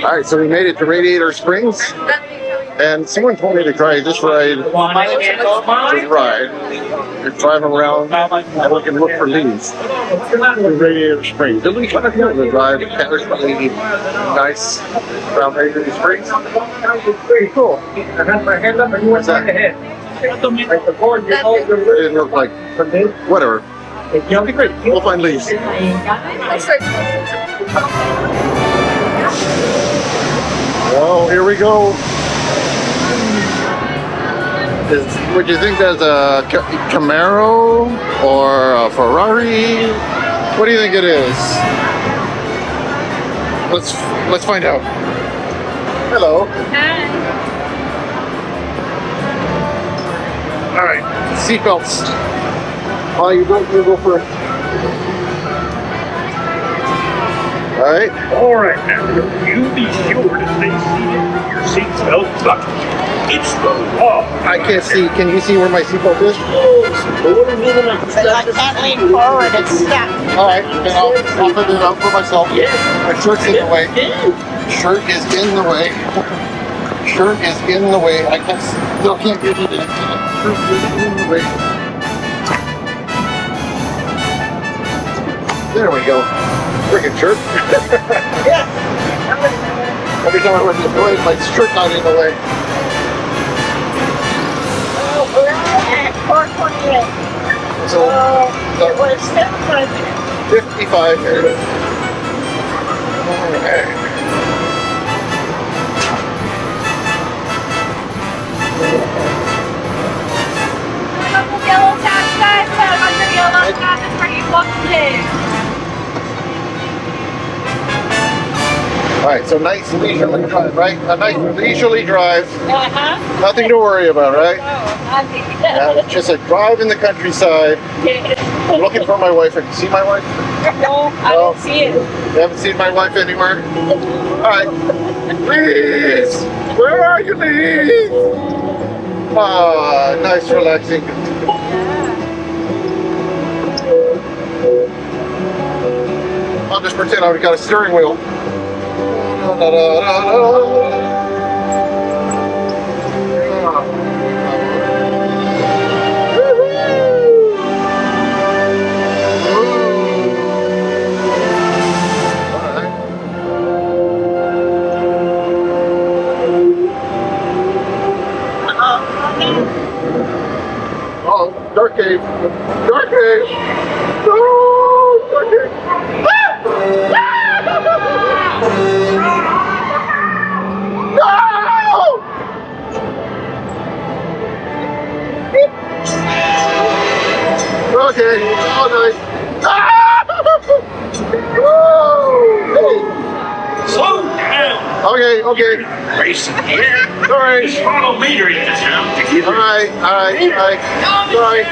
Alright, so we made it to Radiator Springs, and someone told me to try this ride. You're driving around and we can look for leaves in Radiator Springs. It looks kind of cool to drive casually nice around Radiator Springs. Pretty cool. What's that? It didn't look like, whatever. It'll be great. We'll find leaves. Well, here we go. Would you think that's a Camaro or a Ferrari? What do you think it is? Let's find out. Hello. Hi. All right, seatbelts. Oh, you go first. All right. All right, now, you be sure to stay seated with your seatbelt buckled. It's the law. I can't see. Can you see where my seatbelt is? I can't lean forward, it's stuck. All right, then I'll put it up for myself. My shirt's in the way. Shirt is in the way. Shirt is in the way. I still can't get it in. Shirt is in the way. There we go. Freaking shirt. Yeah. Every time I went to the way, my shirt got in the way. Oh, we're at 428. So, it was 55 here. Okay. Yellow tax guys, 700 yellow tax is for you today. Alright, so nice leisurely drive, right? A nice leisurely drive. Uh-huh. Nothing to worry about, right? Nothing. It's just a drive in the countryside. I'm looking for my wife. Have you seen my wife? No, I didn't see it. You haven't seen my wife anywhere? Alright. Liz! Where are you, Liz? Ah, nice relaxing. I'll just pretend I've got a steering wheel. Da, da, da, da, da. Oh, dark cave. Dark cave. No, dark cave. Okay, all nice. Slow down. Okay. Racing here. Sorry. Just follow me to the town to get Alright. Sorry.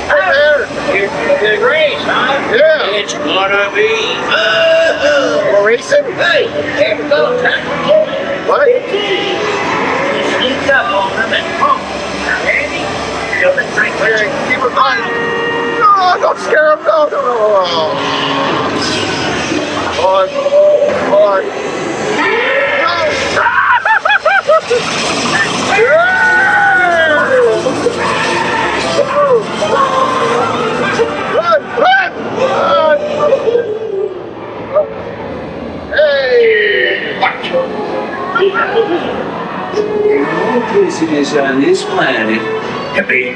Hey there. the race, huh? Yeah. It's gonna be. We're racing? Hey, here we go. What? Sneak up on them and pump. Ready? Feel the drink. Okay, keep it flying. No, don't scare him. No. On. Run! Hey! No business on this planet. Hippie.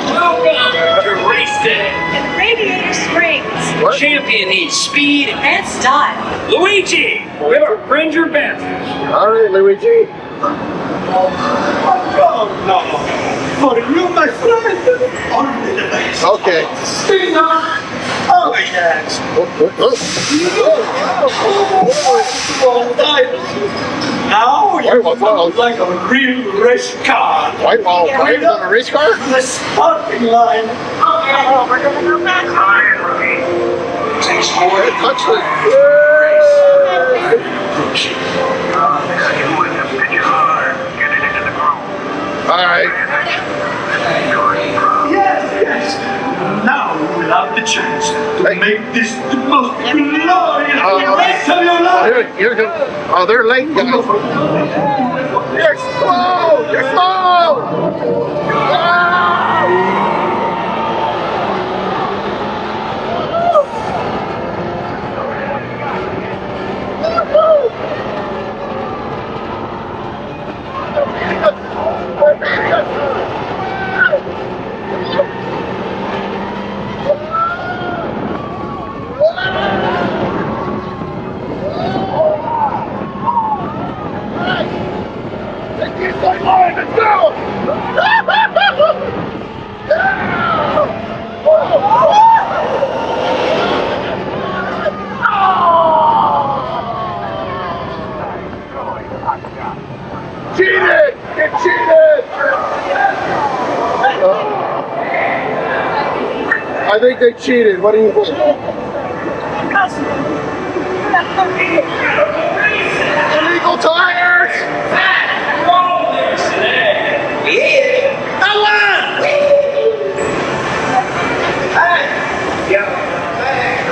Welcome to race day. And Radiator Springs. What? Champion needs speed. And style. Luigi, we have a Ranger bench. All right, Luigi. Oh, no. For you, my friend, only the best. Okay. Stinger. Oh, yes. Now you look like a real race car. White wall driving on a race car? The starting line. Oh, we're gonna go back. Takes more than Touch the... All right. Yes. have the chance to make this the most glorious rest of your life. Oh, they're late, guys. You're slow! You're slow! Let's go! Cheated! Get cheated! I think they cheated. What do you think? Illegal tires!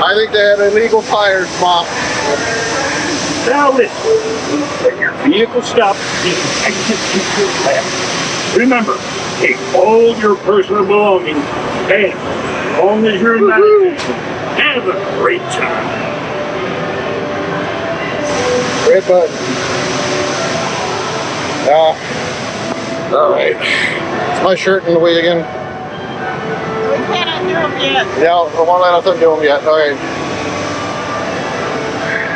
I think they had illegal tires, Mom. Now listen, when your vehicle stops, you exit to your left. Remember, take all your personal belongings, and as long as you're not attention, have a great time. Red button. All right. Is my shirt in the way again? We can't undo them yet. Yeah, I won't let us undo them yet. All right.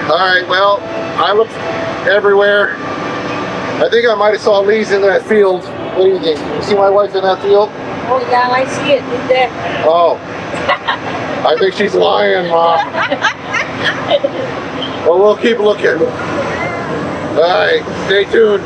All right, well, I looked everywhere. I think I might have saw Lee's in that field. What do you think? You see my wife in that field? Oh, yeah, I see it. Right there. Oh. I think she's lying, Mom. Well, we'll keep looking. All right, stay tuned.